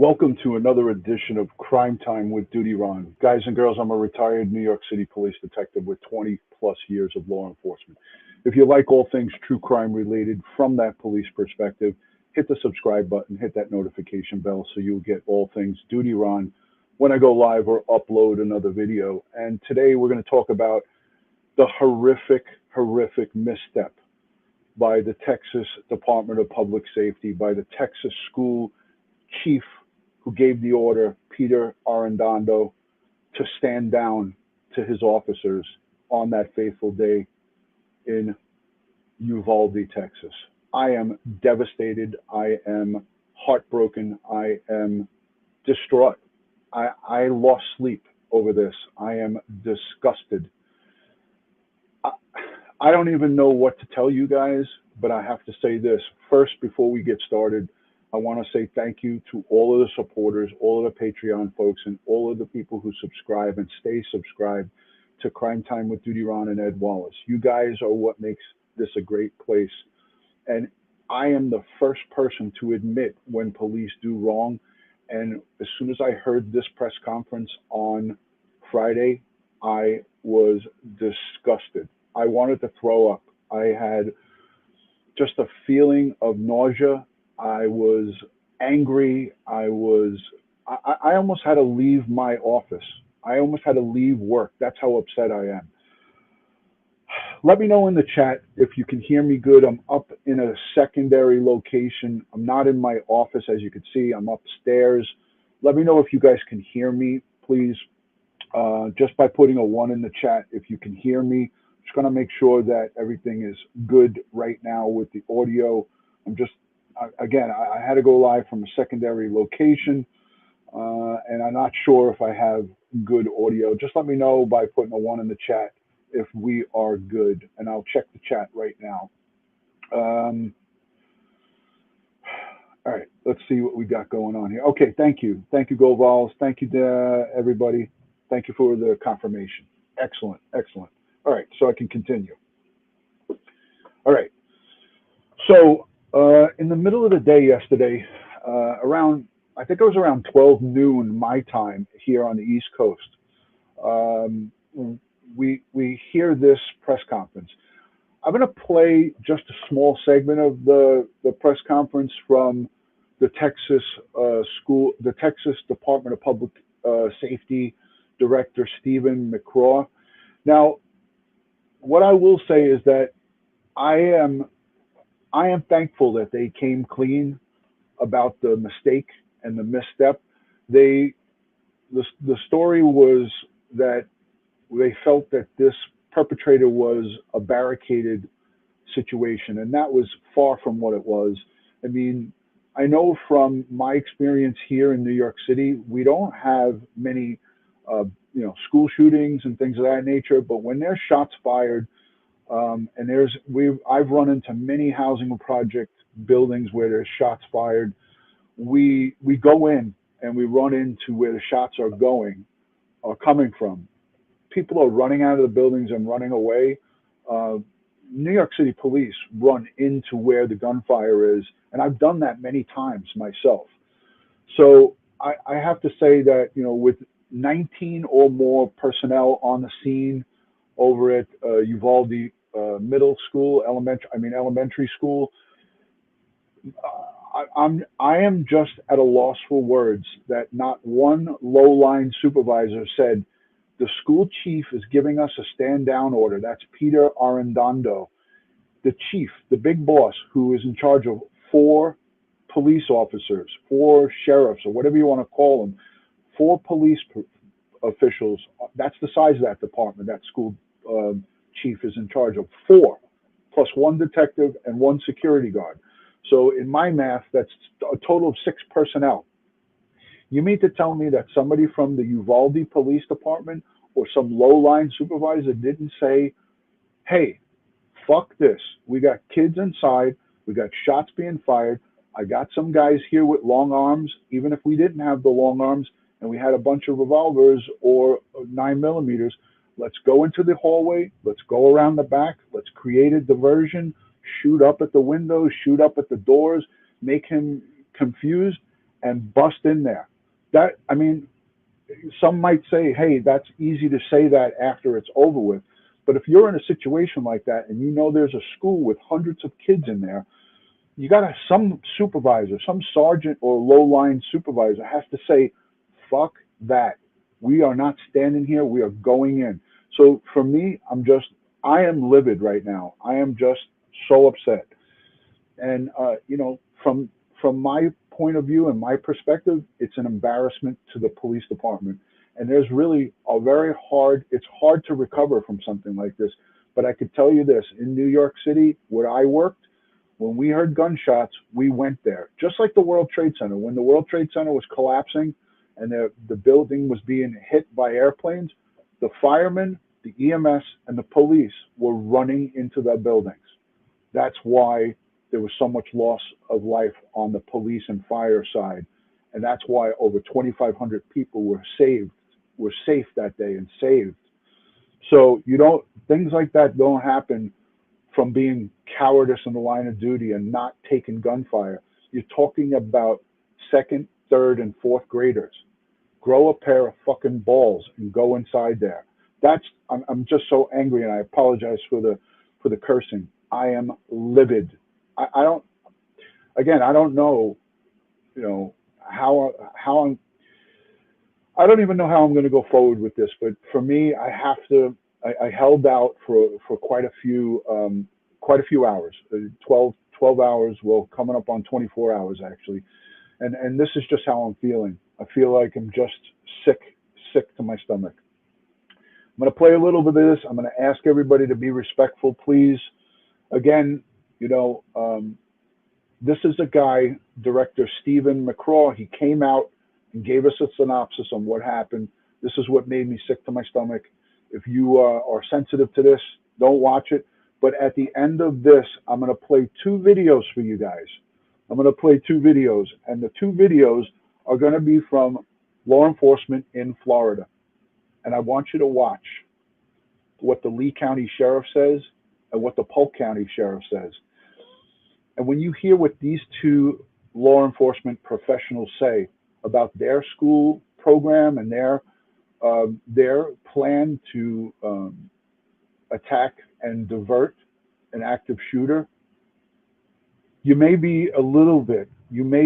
Welcome to another edition of Crime Time with DutyRon. Guys and girls, I'm a retired New York City police detective with 20 plus years of law enforcement. If you like all things true crime related from that police perspective, hit the subscribe button, hit that notification bell so you'll get all things DutyRon when I go live or upload another video. And today we're going to talk about the horrific misstep by the Texas Department of Public Safety, by the Texas school chief who gave the order, Peter Arredondo, to stand down to his officers on that fateful day in Uvalde, Texas. I am devastated. I am heartbroken. I am distraught. I lost sleep over this. I am disgusted. I don't even know what to tell you guys, but I have to say this. First, before we get started, I want to say thank you to all of the supporters, all of the Patreon folks, and all of the people who subscribe and stay subscribed to Crime Time with DutyRon and Ed Wallace. You guys are what makes this a great place. And I am the first person to admit when police do wrong. And as soon as I heard this press conference on Friday, I was disgusted. I wanted to throw up. I had just a feeling of nausea. I was angry. I almost had to leave my office. I almost had to leave work. That's how upset I am. Let me know in the chat if you can hear me good. I'm up in a secondary location. I'm not in my office, as you can see. I'm upstairs. Let me know if you guys can hear me, please. Just by putting a 1 in the chat, if you can hear me. I'm just going to make sure that everything is good right now with the audio. Again, I had to go live from a secondary location, and I'm not sure if I have good audio. Just let me know by putting a 1 in the chat if we are good, and I'll check the chat right now. All right, let's see what we got going on here. Okay, thank you. Thank you, Govals. Thank you to everybody. Thank you for the confirmation. Excellent, excellent. All right, so I can continue. All right, so in the middle of the day yesterday, I think it was around 12 noon my time here on the East Coast, we hear this press conference. I'm going to play just a small segment of the press conference from the Texas Department of Public Safety Director Stephen McCraw. Now, what I will say is that I am thankful that they came clean about the mistake and the misstep. The story was that they felt that this perpetrator was a barricaded situation, and that was far from what it was. I mean, I know from my experience here in New York City, we don't have many, school shootings and things of that nature, but when there's shots fired, and I've run into many housing project buildings where there's shots fired. We go in and we run into where the shots are coming from. People are running out of the buildings and running away. New York City police run into where the gunfire is, and I've done that many times myself. So I have to say that, with 19 or more personnel on the scene over at Uvalde elementary school, I am just at a loss for words that not one low-line supervisor said, the school chief is giving us a stand-down order. That's Peter Arredondo, the chief, the big boss, who is in charge of 4 police officers, 4 sheriffs, or whatever you want to call them, 4 police officials. That's the size of that department. That school chief is in charge of 4, plus 1 detective and 1 security guard. So in my math, that's a total of 6 personnel. You mean to tell me that somebody from the Uvalde Police Department or some low-line supervisor didn't say, hey, fuck this. We got kids inside. We got shots being fired. I got some guys here with long arms, even if we didn't have the long arms and we had a bunch of revolvers or 9mm. Let's go into the hallway. Let's go around the back. Let's create a diversion, shoot up at the windows, shoot up at the doors, make him confused, and bust in there. That, I mean, some might say, hey, that's easy to say that after it's over with. But if you're in a situation like that and you know there's a school with hundreds of kids in there, you got to, some supervisor, some sergeant or low line supervisor has to say, fuck that. We are not standing here. We are going in. So for me, I am livid right now. I am just so upset. And, from my point of view and my perspective, it's an embarrassment to the police department. And there's really it's hard to recover from something like this. But I could tell you this, in New York City, where I worked, when we heard gunshots, we went there. Just like the World Trade Center. When the World Trade Center was collapsing and the building was being hit by airplanes, the firemen, the EMS, and the police were running into the buildings. That's why there was so much loss of life on the police and fire side. And that's why over 2,500 people were safe that day and saved. So things like that don't happen from being cowardice in the line of duty and not taking gunfire. You're talking about second, third, and fourth graders. Grow a pair of fucking balls and go inside there. I'm just so angry, and I apologize for the cursing. I am livid. I don't know, how I don't even know how I'm going to go forward with this, but for me, I held out for quite a few hours, 12 hours, well, coming up on 24 hours actually. And this is just how I'm feeling. I feel like I'm just sick to my stomach. I'm going to play a little bit of this. I'm going to ask everybody to be respectful, please. Again, this is a guy, director Stephen McCraw. He came out and gave us a synopsis on what happened. This is what made me sick to my stomach. If you are sensitive to this, don't watch it. But at the end of this, I'm going to play 2 videos for you guys. I'm going to play 2 videos, and the 2 videos are going to be from law enforcement in Florida. And I want you to watch what the Lee County Sheriff says and what the Polk County Sheriff says. And when you hear what these 2 law enforcement professionals say about their school program and their plan to attack and divert an active shooter, you may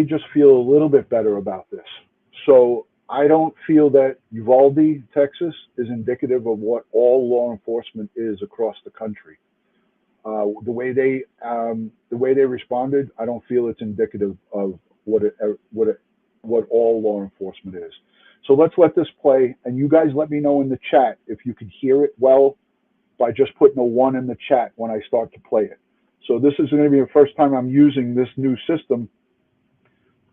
just feel a little bit better about this. So I don't feel that Uvalde, Texas, is indicative of what all law enforcement is across the country. The way they responded, I don't feel it's indicative of what all law enforcement is. So let's let this play, and you guys let me know in the chat if you can hear it well by just putting a 1 in the chat when I start to play it. So this is going to be the first time I'm using this new system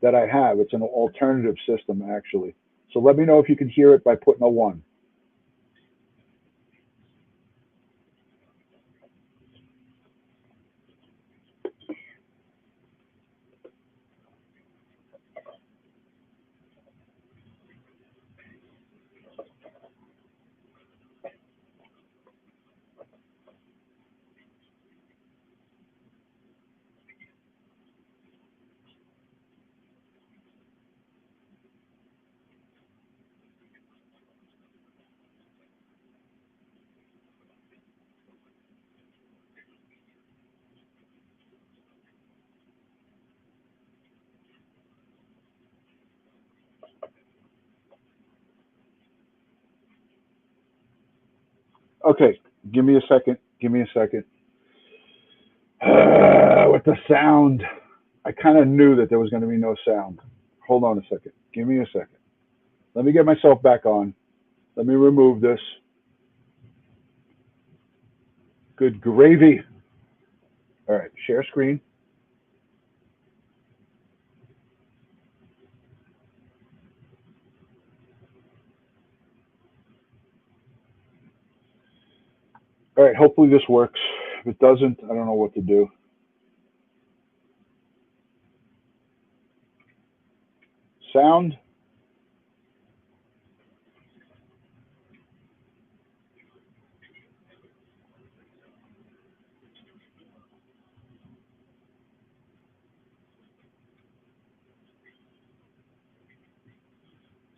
that I have. It's an alternative system, actually. So let me know if you can hear it by putting a 1. Okay, give me a second. With the sound, I kind of knew that there was going to be no sound. Hold on a second. Give me a second. Let me get myself back on. Let me remove this. Good gravy. All right, share screen. All right, hopefully this works. If it doesn't, I don't know what to do. Sound.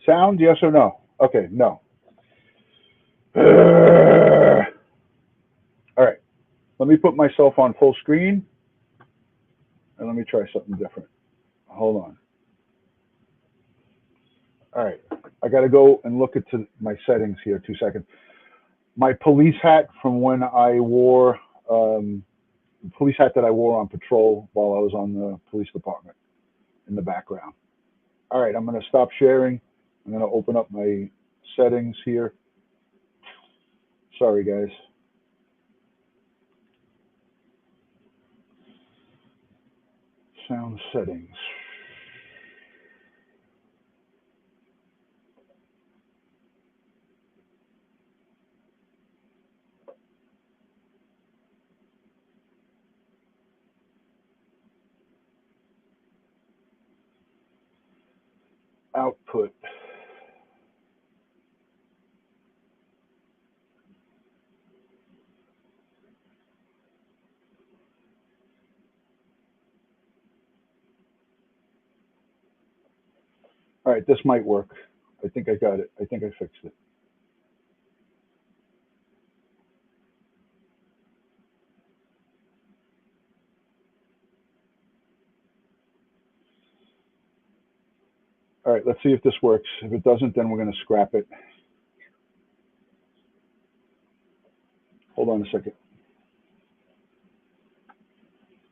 Sound, yes or no? Okay, no. All right, let me put myself on full screen and let me try something different. Hold on. All right, I got to go and look into my settings here. 2 seconds. My police hat from when I wore, police hat that I wore on patrol while I was on the police department in the background. All right, I'm going to stop sharing. I'm going to open up my settings here. Sorry, guys. Sound settings. Output. All right, this might work. I think I got it. I think I fixed it. All right, let's see if this works. If it doesn't, then we're going to scrap it. Hold on a second.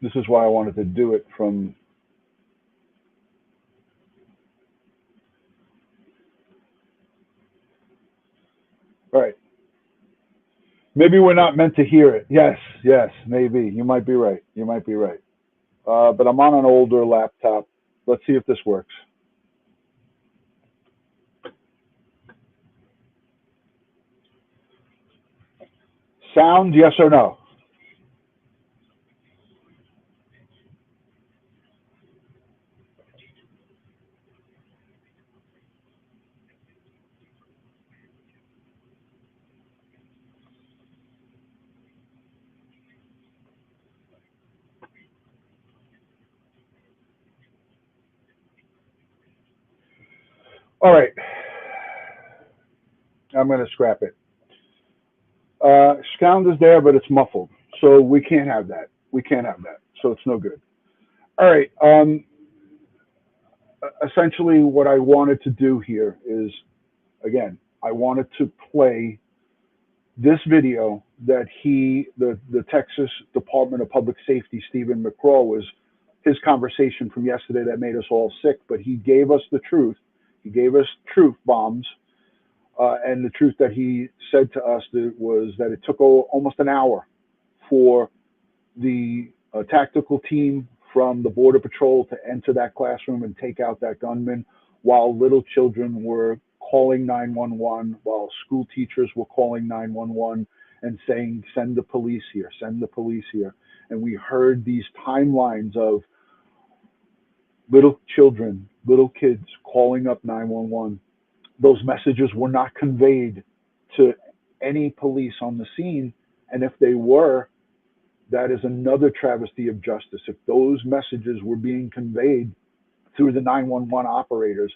This is why I wanted to do it from. All right. Maybe we're not meant to hear it. Yes, yes, maybe. You might be right. You might be right. But I'm on an older laptop. Let's see if this works. Sound, yes or no? All right. I'm going to scrap it. Sound is there, but it's muffled. So we can't have that. We can't have that. So it's no good. All right. Essentially, what I wanted to do here is, again, I wanted to play this video that the Texas Department of Public Safety, Stephen McCraw, was his conversation from yesterday that made us all sick, but he gave us the truth. He gave us truth bombs. And the truth that he said to us was that it took almost an hour for the tactical team from the Border Patrol to enter that classroom and take out that gunman while little children were calling 911, while school teachers were calling 911 and saying, send the police here, send the police here. And we heard these timelines of little children, little kids calling up 911. Those messages were not conveyed to any police on the scene. And if they were, that is another travesty of justice. If those messages were being conveyed through the 911 operators,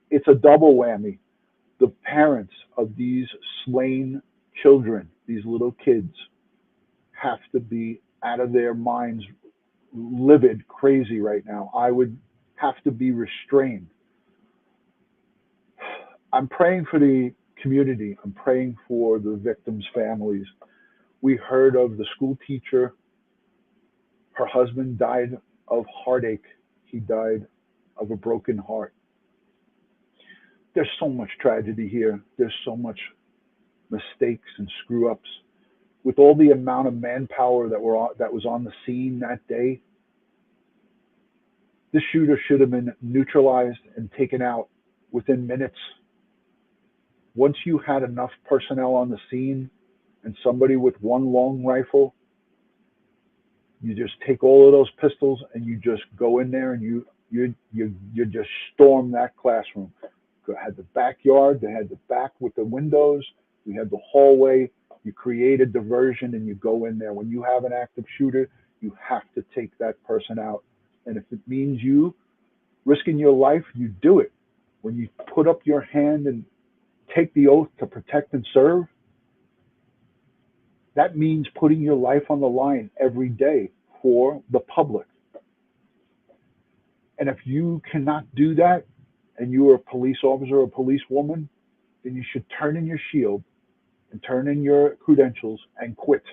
it's a double whammy. The parents of these slain children, these little kids, have to be out of their minds, livid, crazy right now. I would have to be restrained. I'm praying for the community. I'm praying for the victims' families. We heard of the school teacher. Her husband died of heartache. He died of a broken heart. There's so much tragedy here. There's so much mistakes and screw ups. With all the amount of manpower that was on the scene that day, this shooter should have been neutralized and taken out within minutes. Once you had enough personnel on the scene and somebody with one long rifle, you just take all of those pistols and you just go in there and you just storm that classroom. You had the backyard, they had the back with the windows, we had the hallway. You create a diversion and you go in there. When you have an active shooter, you have to take that person out. And if it means you risking your life, you do it. when you put up your hand and take the oath to protect and serve, that means putting your life on the line every day for the public. And if you cannot do that, and you are a police officer or a policewoman, then you should turn in your shield and turn in your credentials and quit.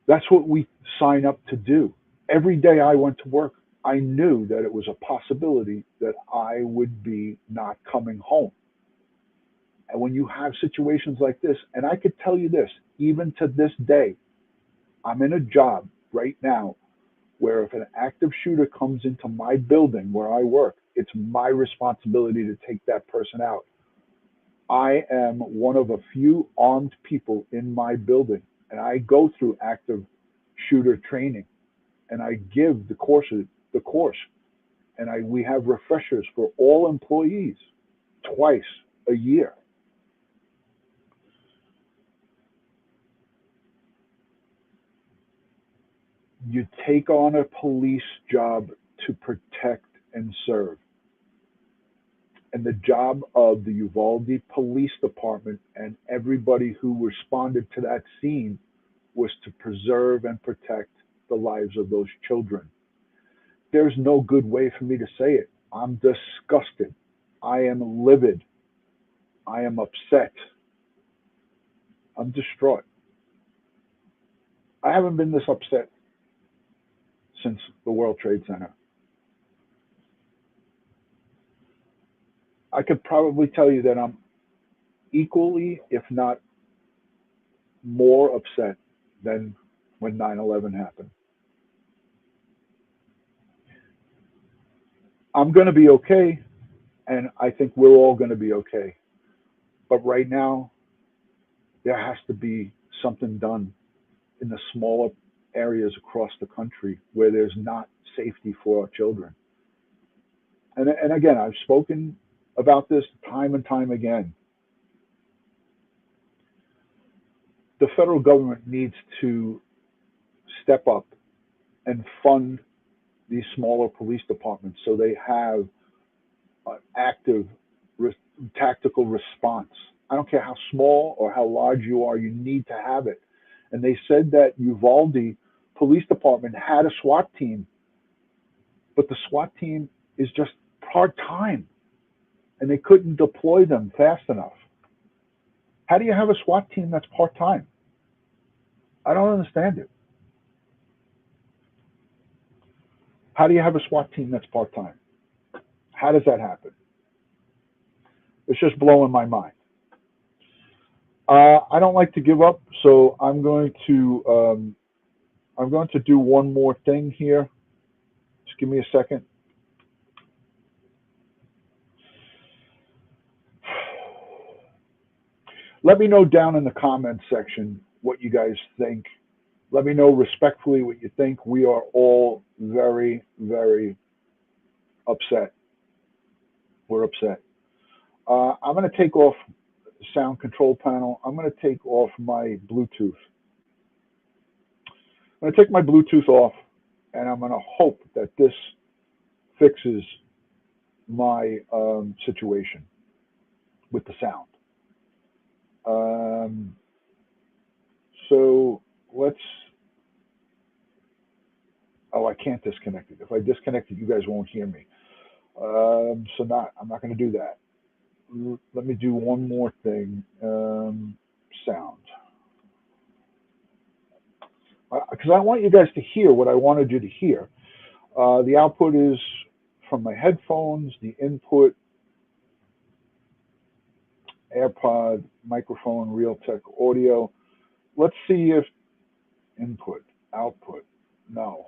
That's what we sign up to do. Every day I went to work, I knew that it was a possibility that I would be not coming home. And when you have situations like this, and I could tell you this, even to this day, I'm in a job right now where if an active shooter comes into my building where I work, it's my responsibility to take that person out. I am one of a few armed people in my building, and I go through active shooter training, and I give the course, and we have refreshers for all employees twice a year. You take on a police job to protect and serve. And the job of the Uvalde Police Department and everybody who responded to that scene was to preserve and protect the lives of those children. There's no good way for me to say it. I'm disgusted. I am livid. I am upset. I'm distraught. I haven't been this upset since the World Trade Center. I could probably tell you that I'm equally, if not more upset than when 9/11 happened. I'm going to be okay, and I think we're all going to be okay. But right now, there has to be something done in the smaller areas across the country where there's not safety for our children. And again, I've spoken about this time and time again. The federal government needs to step up and fund these smaller police departments so they have an active tactical response. I don't care how small or how large you are, you need to have it. And they said that Uvalde Police Department had a SWAT team, but the SWAT team is just part-time, and they couldn't deploy them fast enough. How do you have a SWAT team that's part-time? I don't understand it. How do you have a SWAT team that's part-time? How does that happen? It's just blowing my mind. I don't like to give up, so I'm going to do one more thing here. Just give me a second. Let me know down in the comments section what you guys think. Let me know respectfully what you think. We are all very, very upset. We're upset. I'm going to take off the sound control panel. I'm going to take off my Bluetooth. I'm going to take my Bluetooth off, and I'm going to hope that this fixes my situation with the sound. So let's, oh, I can't disconnect it. If I disconnect it, you guys won't hear me. I'm not going to do that. Let me do one more thing. Sound. Because I want you guys to hear what I wanted you to hear. The output is from my headphones, the input, AirPod, microphone, Realtek audio. Let's see if input, output, no.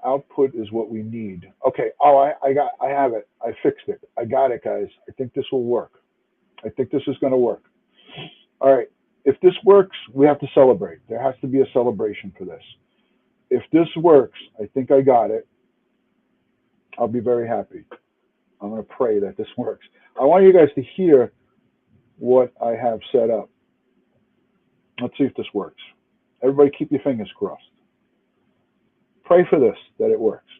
Output is what we need. Okay, oh, I have it. I fixed it. I got it, guys. I think this will work. I think this is going to work. All right, if this works, we have to celebrate. There has to be a celebration for this. If this works, I think I got it. I'll be very happy. I'm going to pray that this works. I want you guys to hear what I have set up. Let's see if this works. Everybody keep your fingers crossed. Pray for this, that it works.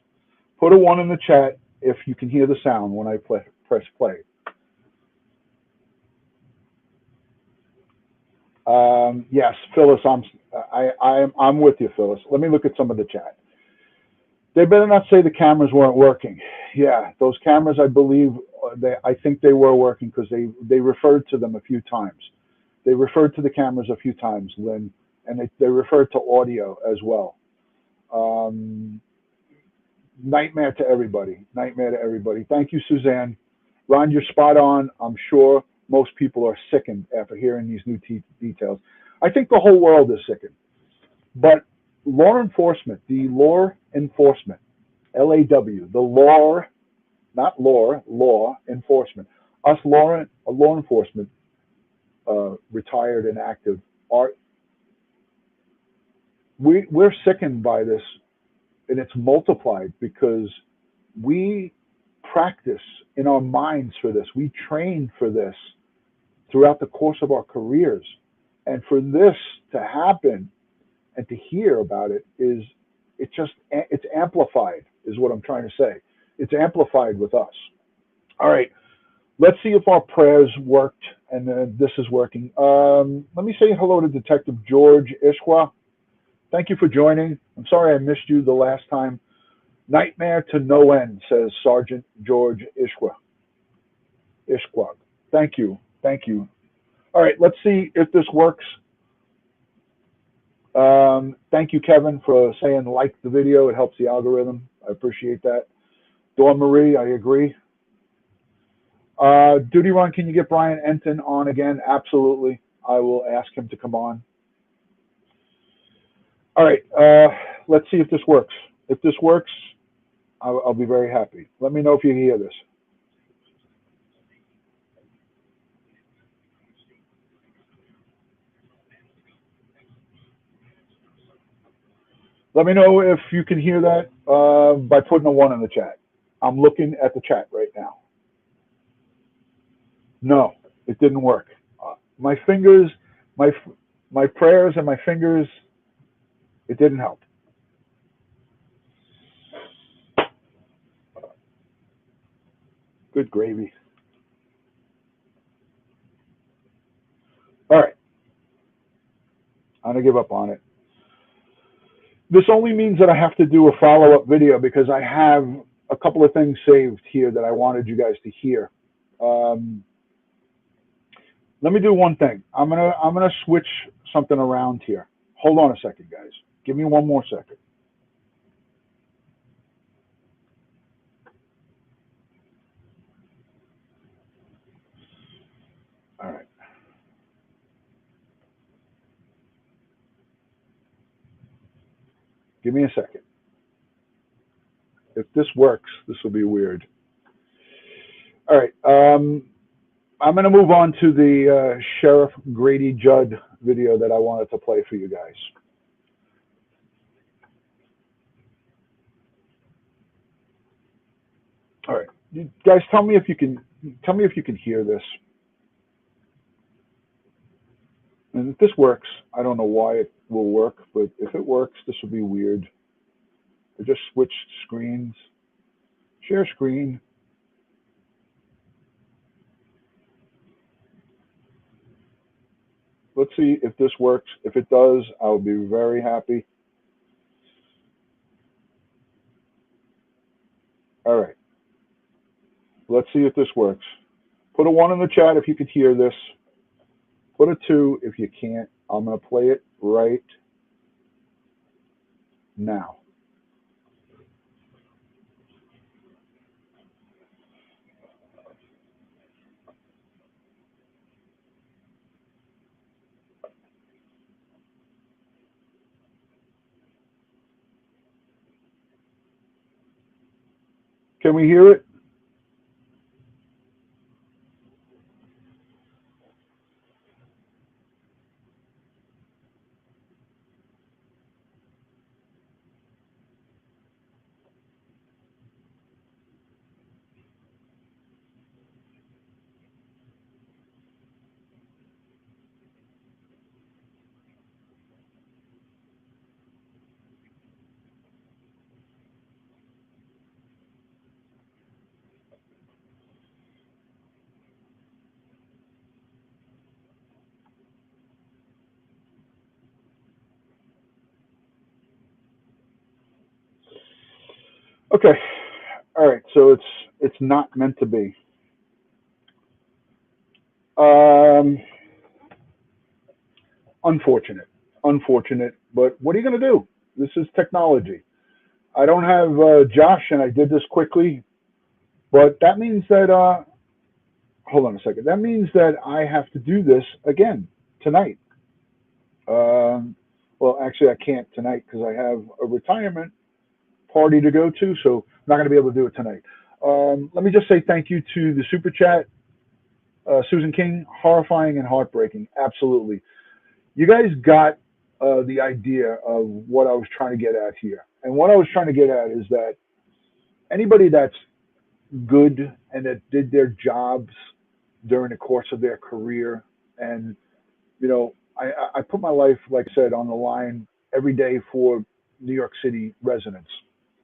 Put a 1 in the chat if you can hear the sound when I press play. Yes, Phyllis, I'm with you, Phyllis. Let me look at some of the chat. They better not say the cameras weren't working. Yeah, those cameras, I believe, I think they were working because they referred to them a few times. They referred to the cameras a few times, Lynn, and they referred to audio as well. Nightmare to everybody. Nightmare to everybody. Thank you, Suzanne. Ron, you're spot on. I'm sure most people are sickened after hearing these new details. I think the whole world is sickened. But law enforcement, LAW, the law, not law enforcement. Us law enforcement, retired and active, we're sickened by this, and it's multiplied because we practice in our minds for this. We train for this throughout the course of our careers. And for this to happen and to hear about it it's amplified, is what I'm trying to say. It's amplified with us. All right, let's see if our prayers worked and this is working. Let me say hello to Detective George Ishwa. Thank you for joining. I'm sorry I missed you the last time. Nightmare to no end, says Sergeant George Ishwa. Thank you. Thank you. All right, let's see if this works. Thank you, Kevin, for saying like the video. It helps the algorithm. I appreciate that. Dawn Marie, I agree. DutyRon, can you get Brian Enton on again? Absolutely. I will ask him to come on. All right, let's see if this works. If this works, I'll be very happy. Let me know if you hear this. Let me know if you can hear that by putting a 1 in the chat. I'm looking at the chat right now. No, it didn't work. My fingers, my prayers and my fingers, it didn't help. Good gravy. All right. I'm going to give up on it. This only means that I have to do a follow-up video because I have a couple of things saved here that I wanted you guys to hear. Let me do one thing. I'm gonna switch something around here. Hold on a second, guys. Give me one more second. All right. Give me a second. If this works, this will be weird. All right. I'm going to move on to the Sheriff Grady Judd video that I wanted to play for you guys. All right, you guys, tell me if you can hear this. And if this works, I don't know why it will work, but if it works, this will be weird. I just switched screens. Share screen. Let's see if this works. If it does, I'll be very happy. All right. Let's see if this works. Put a 1 in the chat if you could hear this. Put a 2 if you can't. I'm going to play it right now. Can we hear it? Okay. All right. So it's not meant to be. Um, unfortunate, unfortunate. But what are you going to do? This is technology. I don't have Josh, and I did this quickly, but that means that hold on a second. That means that I have to do this again tonight. Um, well, actually, I can't tonight because I have a retirement party to go to, so I'm not going to be able to do it tonight. Let me just say thank you to the super chat, Susan King. Horrifying and heartbreaking, absolutely. You guys got the idea of what I was trying to get at here, and what I was trying to get at is that anybody that's good and that did their jobs during the course of their career, and I put my life, like I said, on the line every day for New York City residents,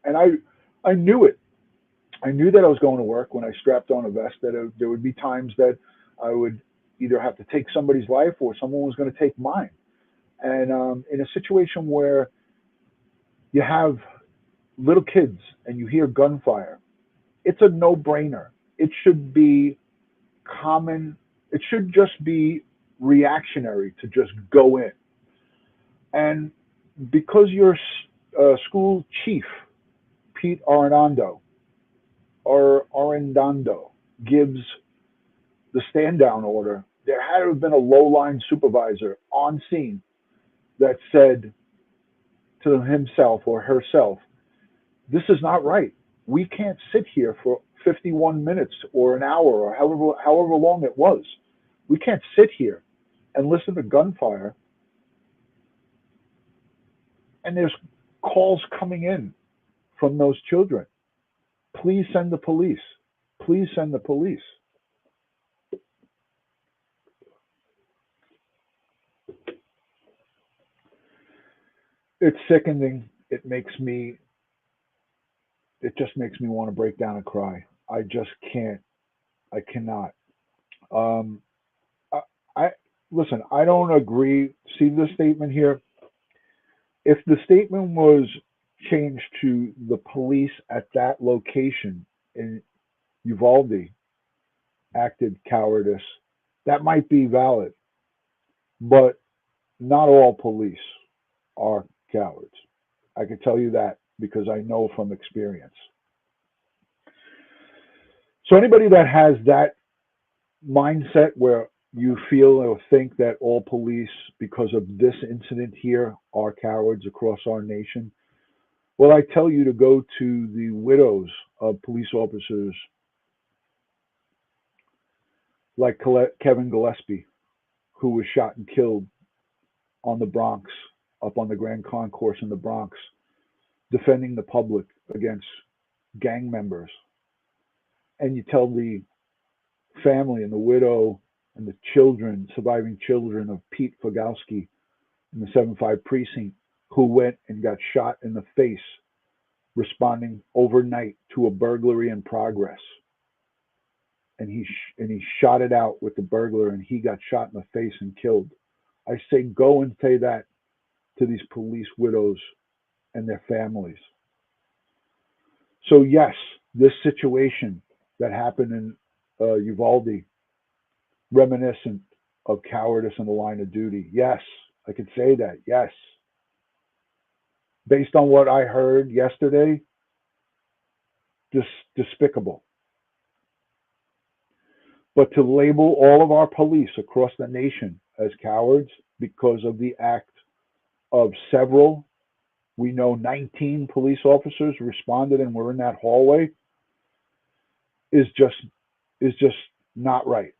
and I knew it. I knew that I was going to work when I strapped on a vest. That there would be times that I would either have to take somebody's life or someone was going to take mine. And in a situation where you have little kids and you hear gunfire, it's a no-brainer. It should be common. It should just be reactionary to just go in. And because your school chief, Pete Arredondo, gives the stand down order, there had to have been a low line supervisor on scene that said to himself or herself, this is not right. We can't sit here for 51 minutes or an hour or however long it was. We can't sit here and listen to gunfire. And there's calls coming in from those children. Please send the police. Please send the police. It's sickening. It just makes me want to break down and cry. I just can't. I cannot. Um, I, I listen. I don't agree. See the statement here. If the statement was changed to the police at that location in Uvalde acted cowardice, that might be valid. But not all police are cowards. I can tell you that because I know from experience. So anybody that has that mindset where you feel or think that all police, because of this incident here, are cowards across our nation, well, I tell you to go to the widows of police officers like Kevin Gillespie, who was shot and killed on the Bronx, up on the Grand Concourse in the Bronx, defending the public against gang members. And you tell the family and the widow and the children, surviving children of Pete Fogowski in the 7-5 precinct, who went and got shot in the face responding overnight to a burglary in progress. And he shot it out with the burglar, and he got shot in the face and killed. I say go and say that to these police widows and their families. So yes, this situation that happened in Uvalde, reminiscent of cowardice in the line of duty. Yes, I could say that. Yes. Based on what I heard yesterday, just despicable. But to label all of our police across the nation as cowards because of the act of several, we know 19 police officers responded and were in that hallway, is just not right.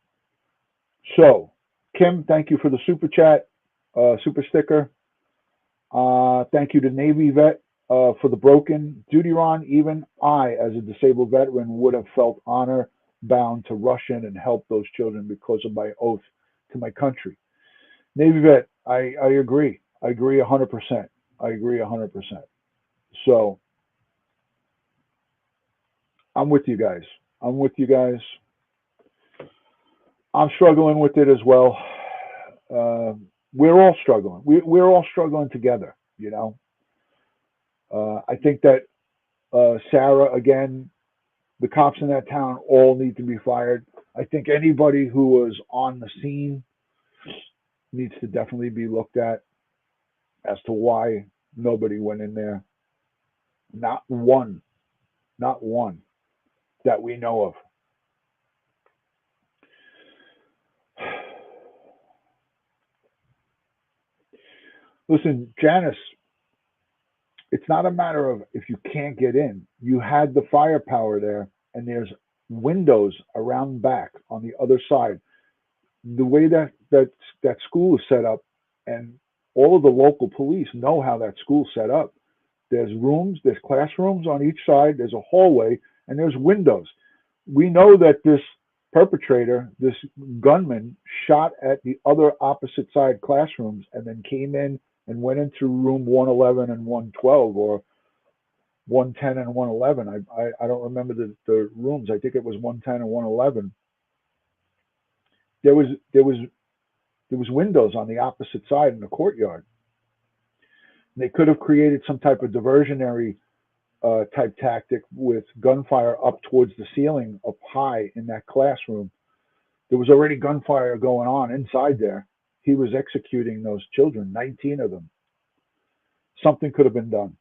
So, Kim, thank you for the super chat, super sticker. Thank you to Navy vet for the broken DutyRon. Even I, as a disabled veteran, would have felt honor bound to rush in and help those children because of my oath to my country. Navy vet, I agree. I agree 100%. I agree 100%. So I'm with you guys. I'm with you guys. I'm struggling with it as well. We're all struggling. We're all struggling together, you know. I think that Sarah, again, the cops in that town all need to be fired. I think anybody who was on the scene needs to definitely be looked at as to why nobody went in there. Not one, not one that we know of. Listen, Janice, it's not a matter of if you can't get in. You had the firepower there, and there's windows around back on the other side. The way that school is set up, and all of the local police know how that school's set up. There's rooms, there's classrooms on each side, there's a hallway, and there's windows. We know that this perpetrator, this gunman, shot at the other opposite side classrooms and then came in and went into room 111 and 112, or 110 and 111. I don't remember the rooms. I think it was 110 and 111. There was windows on the opposite side in the courtyard. They could have created some type of diversionary type tactic with gunfire up towards the ceiling, up high in that classroom. There was already gunfire going on inside there. He was executing those children, 19 of them. Something could have been done.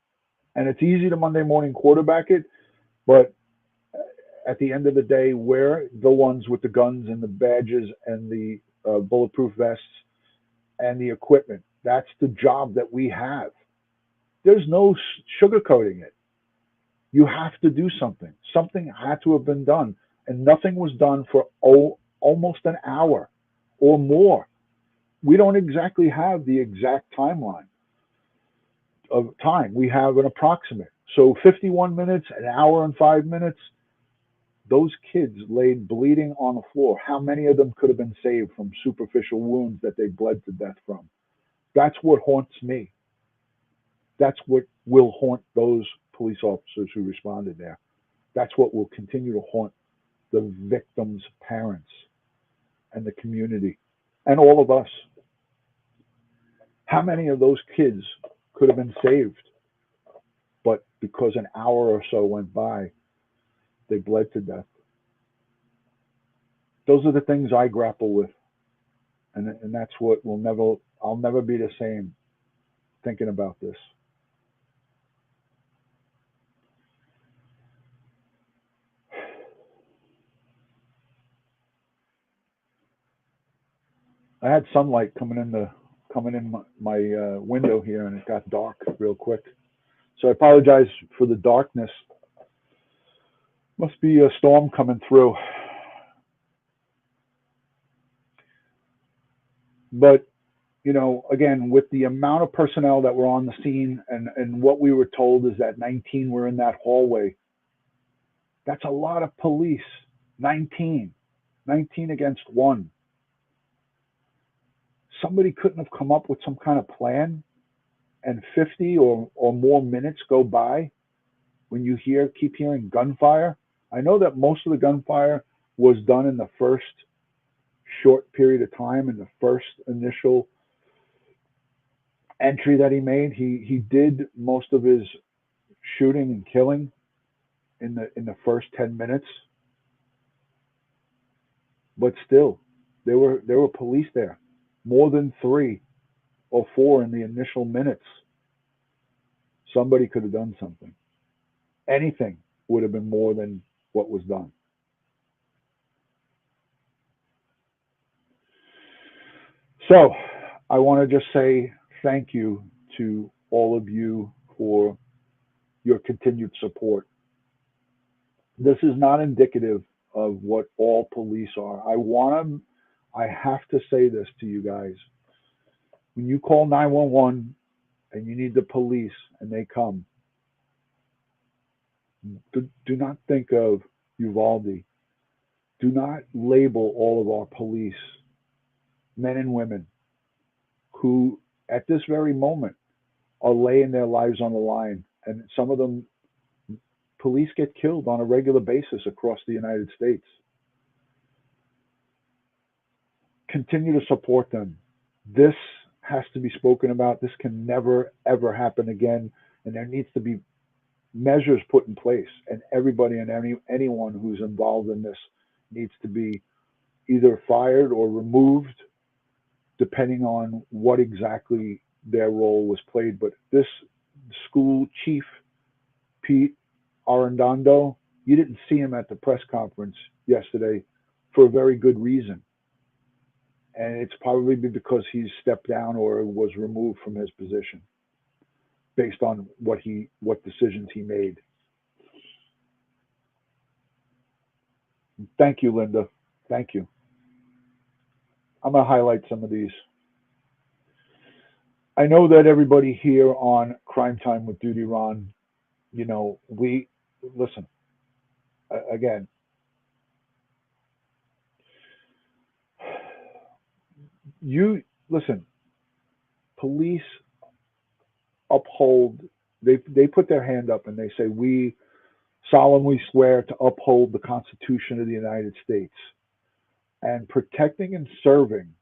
And it's easy to Monday morning quarterback it, but at the end of the day, we're the ones with the guns and the badges and the bulletproof vests and the equipment. That's the job that we have. There's no sugarcoating it. You have to do something. Something had to have been done, and nothing was done for almost an hour or more. We don't exactly have the exact timeline of time. We have an approximate. So 51 minutes, an hour and 5 minutes, those kids laid bleeding on the floor. How many of them could have been saved from superficial wounds that they bled to death from? That's what haunts me. That's what will haunt those police officers who responded there. That's what will continue to haunt the victims' parents and the community and all of us. How many of those kids could have been saved, but because an hour or so went by, they bled to death? Those are the things I grapple with, and that's what I'll never be the same thinking about this. I had sunlight coming in my window here, and it got dark real quick. So I apologize for the darkness. Must be a storm coming through. But, again, with the amount of personnel that were on the scene, and what we were told is that 19 were in that hallway. That's a lot of police. 19 against one. Somebody couldn't have come up with some kind of plan, and 50 or more minutes go by when you keep hearing gunfire. I know that most of the gunfire was done in the first short period of time, in the first initial entry that he made. He did most of his shooting and killing in the first 10 minutes. But still, there were police there, more than 3 or 4 in the initial minutes. Somebody could have done something. Anything would have been more than what was done. So I want to just say thank you to all of you for your continued support. This is not indicative of what all police are. I have to say this to you guys. When you call 911 and you need the police and they come, do not think of Uvalde. Do not label all of our police, men and women, who at this very moment are laying their lives on the line. And some of them, police get killed on a regular basis across the United States. Continue to support them. This has to be spoken about. This can never, ever happen again. And there needs to be measures put in place, and everybody and anyone who's involved in this needs to be either fired or removed, depending on what exactly their role was played. But this school chief, Pete Arredondo, you didn't see him at the press conference yesterday for a very good reason. And it's probably because he's stepped down or was removed from his position based on what decisions he made. Thank you, Linda. Thank you. I'm going to highlight some of these. I know that everybody here on Crime Time with DutyRon, we listen again. You listen. Police uphold. They put their hand up and they say, we solemnly swear to uphold the Constitution of the United States. And protecting and serving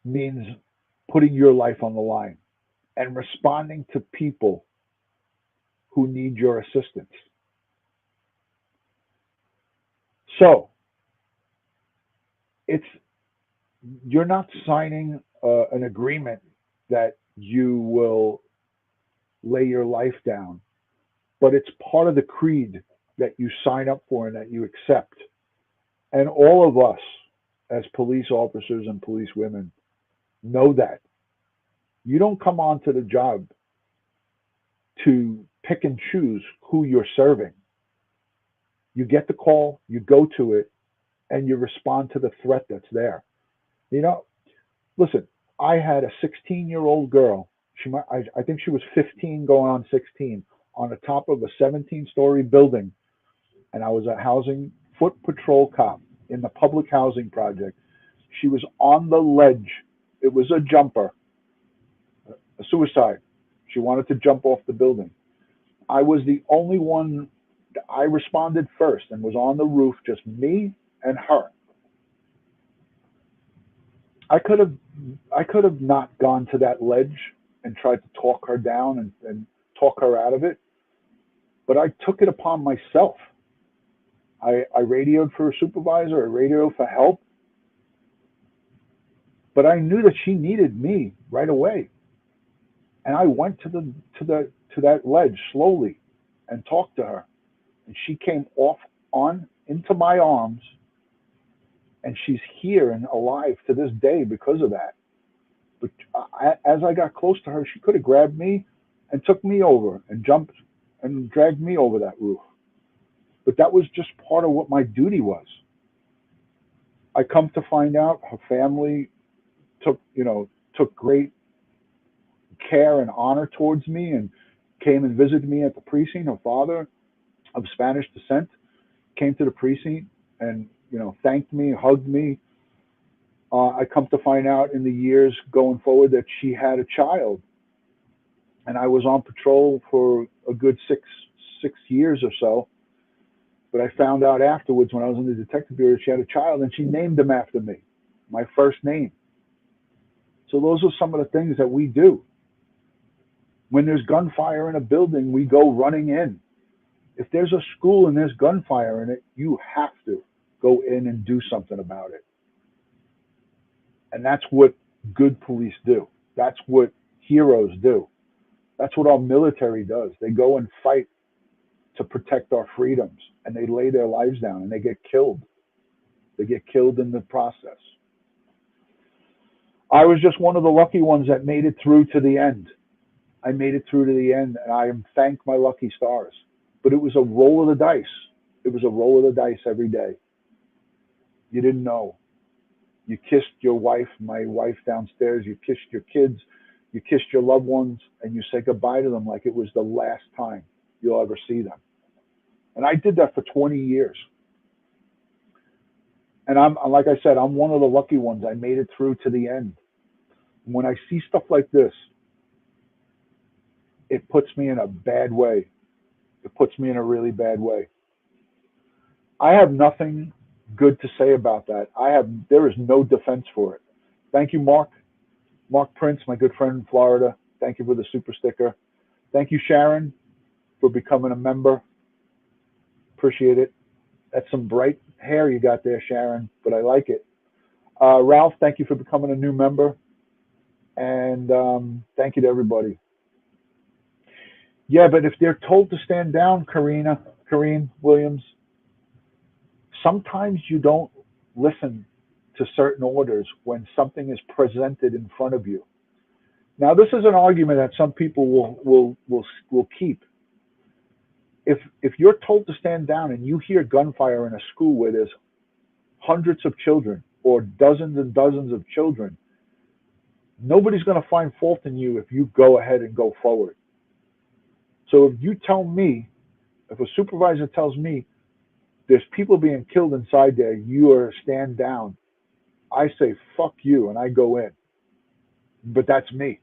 means putting your life on the line and responding to people who need your assistance. So you're not signing an agreement that you will lay your life down, but it's part of the creed that you sign up for and that you accept. And all of us as police officers and police women know that. You don't come onto the job to pick and choose who you're serving. You get the call, you go to it, and you respond to the threat that's there. Listen, I had a 16-year-old girl. I think she was 15 going on 16 on the top of a 17-story building. And I was a housing foot patrol cop in the public housing project. She was on the ledge. It was a jumper, a suicide. She wanted to jump off the building. I was the only one. I responded first and was on the roof, just me and her. I could have not gone to that ledge and tried to talk her down and talk her out of it, but I took it upon myself. I radioed for a supervisor, I radioed for help, but I knew that she needed me right away, and I went to that ledge slowly and talked to her, and she came into my arms. And she's here and alive to this day because of that. But as I got close to her, she could have grabbed me and took me over and jumped and dragged me over that roof. But that was just part of what my duty was. I come to find out her family took great care and honor towards me and came and visited me at the precinct. Her father, of Spanish descent, came to the precinct and thanked me, hugged me. I come to find out in the years going forward that she had a child, and I was on patrol for a good six years or so. But I found out afterwards when I was in the detective bureau she had a child, and she named him after me, my first name. So those are some of the things that we do. When there's gunfire in a building, we go running in. If there's a school and there's gunfire in it, you have to go in and do something about it. And that's what good police do. That's what heroes do. That's what our military does. They go and fight to protect our freedoms, and they lay their lives down, and they get killed. They get killed in the process. I was just one of the lucky ones that made it through to the end. I made it through to the end, and I thank my lucky stars. But it was a roll of the dice. It was a roll of the dice every day. You didn't know. You kissed your wife, my wife downstairs. You kissed your kids. You kissed your loved ones, and you say goodbye to them like it was the last time you'll ever see them. And I did that for 20 years. And like I said, I'm one of the lucky ones. I made it through to the end. When I see stuff like this, it puts me in a bad way. It puts me in a really bad way. I have nothing good to say about that. There is no defense for it. Thank you, Mark. Mark Prince, my good friend in Florida. Thank you for the super sticker. Thank you, Sharon, for becoming a member. Appreciate it. That's some bright hair you got there, Sharon, but I like it. Ralph, thank you for becoming a new member. And thank you to everybody. Yeah, but if they're told to stand down, Karine Williams, sometimes you don't listen to certain orders when something is presented in front of you. Now, this is an argument that some people will keep. If you're told to stand down and you hear gunfire in a school where there's hundreds of children or dozens and dozens of children, nobody's going to find fault in you if you go ahead and go forward. So if you tell me, if a supervisor tells me there's people being killed inside there, you are stand down, I say, fuck you, and I go in. But that's me.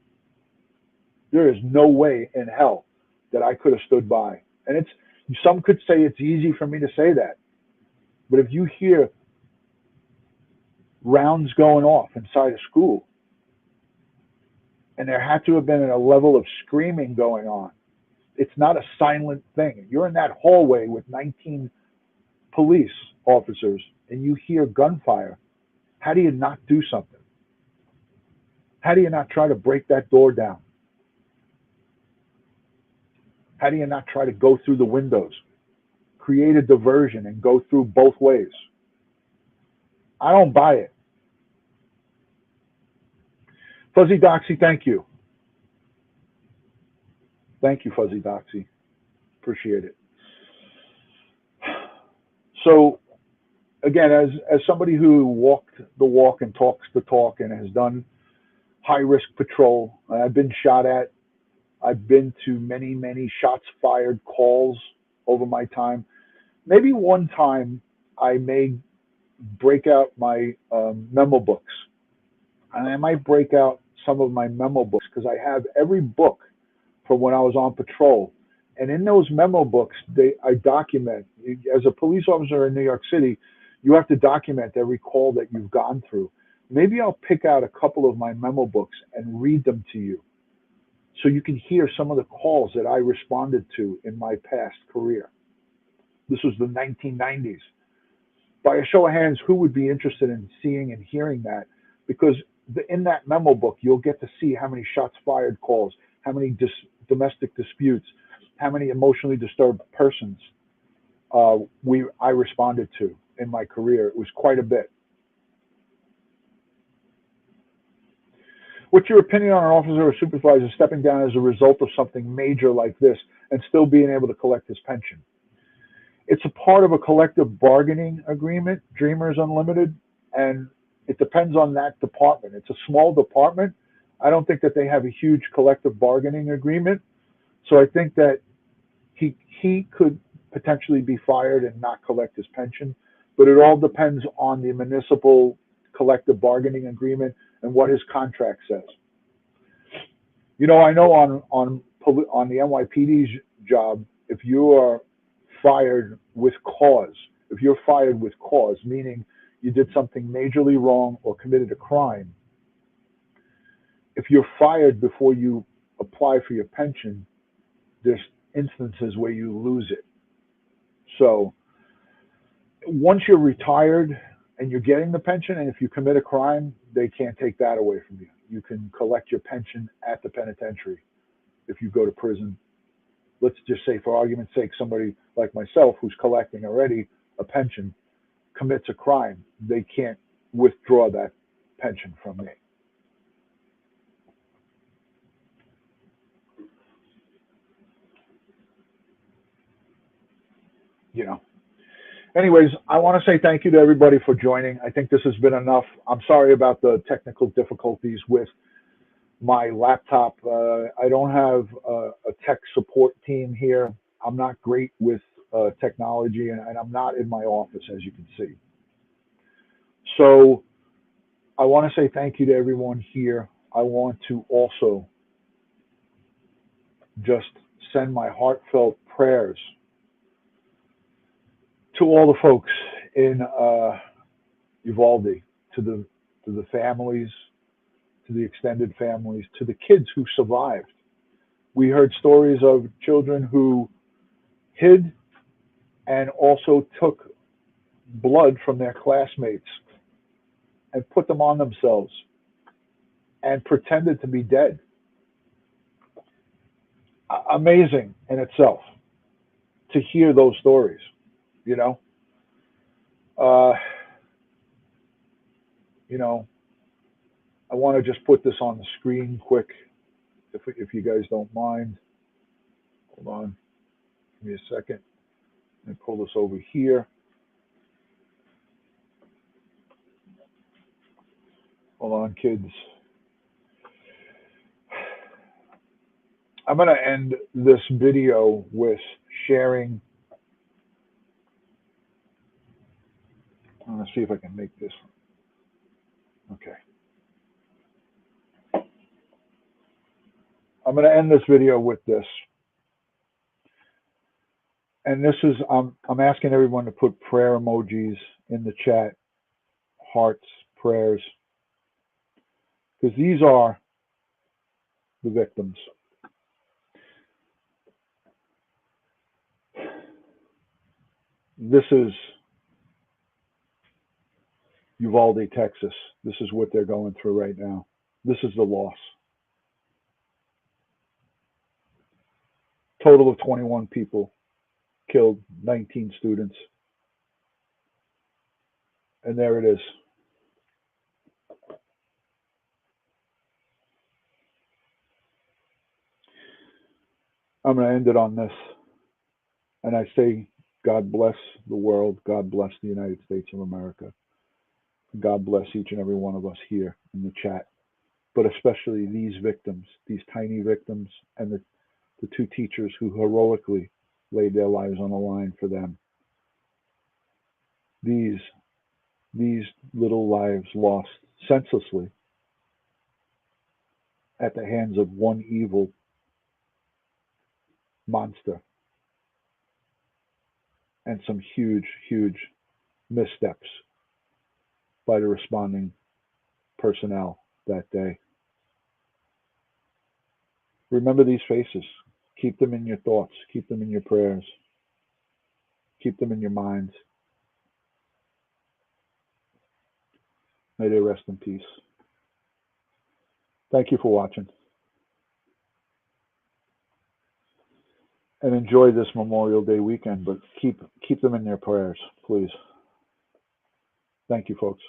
There is no way in hell that I could have stood by. And some could say it's easy for me to say that. But if you hear rounds going off inside a school, and there had to have been a level of screaming going on, it's not a silent thing. You're in that hallway with 19 police officers and you hear gunfire. How do you not do something? How do you not try to break that door down? How do you not try to go through the windows, create a diversion and go through both ways? I don't buy it. Fuzzy Doxy, thank you. Thank you, Fuzzy Doxy. Appreciate it. So, again, as somebody who walked the walk and talks the talk and has done high-risk patrol, I've been shot at. I've been to many, many shots fired calls over my time. Maybe one time I may break out my memo books. And I might break out some of my memo books because I have every book from when I was on patrol. And in those memo books, I document. As a police officer in New York City, you have to document every call that you've gone through. Maybe I'll pick out a couple of my memo books and read them to you so you can hear some of the calls that I responded to in my past career. This was the 1990s. By a show of hands, who would be interested in seeing and hearing that? Because in that memo book, you'll get to see how many shots fired calls, how many domestic disputes, how many emotionally disturbed persons I responded to in my career. It was quite a bit. What's your opinion on an officer or supervisor stepping down as a result of something major like this and still being able to collect his pension? It's a part of a collective bargaining agreement, Dreamers Unlimited, and it depends on that department. It's a small department. I don't think that they have a huge collective bargaining agreement. So I think that he could potentially be fired and not collect his pension, but it all depends on the municipal collective bargaining agreement and what his contract says. You know, I know on the NYPD's job, if you are fired with cause, if you're fired with cause, meaning you did something majorly wrong or committed a crime, if you're fired before you apply for your pension, there's instances where you lose it. So once you're retired and you're getting the pension, and if you commit a crime, they can't take that away from you. You can collect your pension at the penitentiary if you go to prison. Let's just say, for argument's sake, somebody like myself who's collecting already a pension commits a crime, they can't withdraw that pension from me. You know. Anyways, I want to say thank you to everybody for joining. I think this has been enough. I'm sorry about the technical difficulties with my laptop. I don't have a tech support team here. I'm not great with technology, and I'm not in my office, as you can see. So I want to say thank you to everyone here. I want to also just send my heartfelt prayers to all the folks in Uvalde, to the families, to the extended families, to the kids who survived. We heard stories of children who hid and also took blood from their classmates and put them on themselves and pretended to be dead. Amazing in itself to hear those stories, you know. Uh, you know, I want to just put this on the screen quick, if you guys don't mind. Hold on, give me a second. Let me pull this over here. Hold on, kids. I'm going to end this video with sharing. I'm going to see if I can make this. Okay. I'm going to end this video with this. And this is, I'm asking everyone to put prayer emojis in the chat, hearts, prayers, because these are the victims. This is Uvalde, Texas. This is what they're going through right now. This is the loss. Total of 21 people killed, 19 students. And there it is. I'm going to end it on this. And I say, God bless the world. God bless the United States of America. God bless each and every one of us here in the chat, but especially these victims, these tiny victims, and the two teachers who heroically laid their lives on the line for them. These little lives lost senselessly at the hands of one evil monster and some huge, huge missteps by the responding personnel that day. Remember these faces. Keep them in your thoughts. Keep them in your prayers. Keep them in your minds. May they rest in peace. Thank you for watching. And enjoy this Memorial Day weekend, but keep them in your prayers, please. Thank you, folks.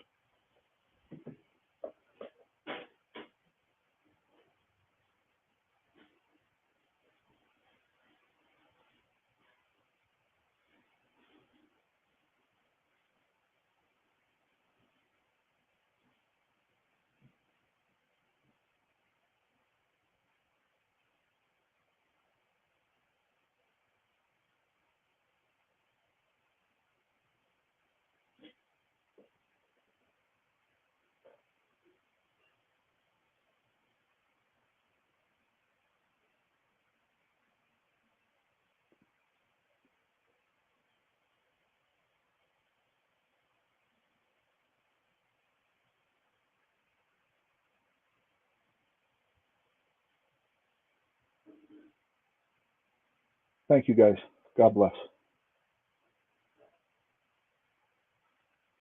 Thank you, guys. God bless.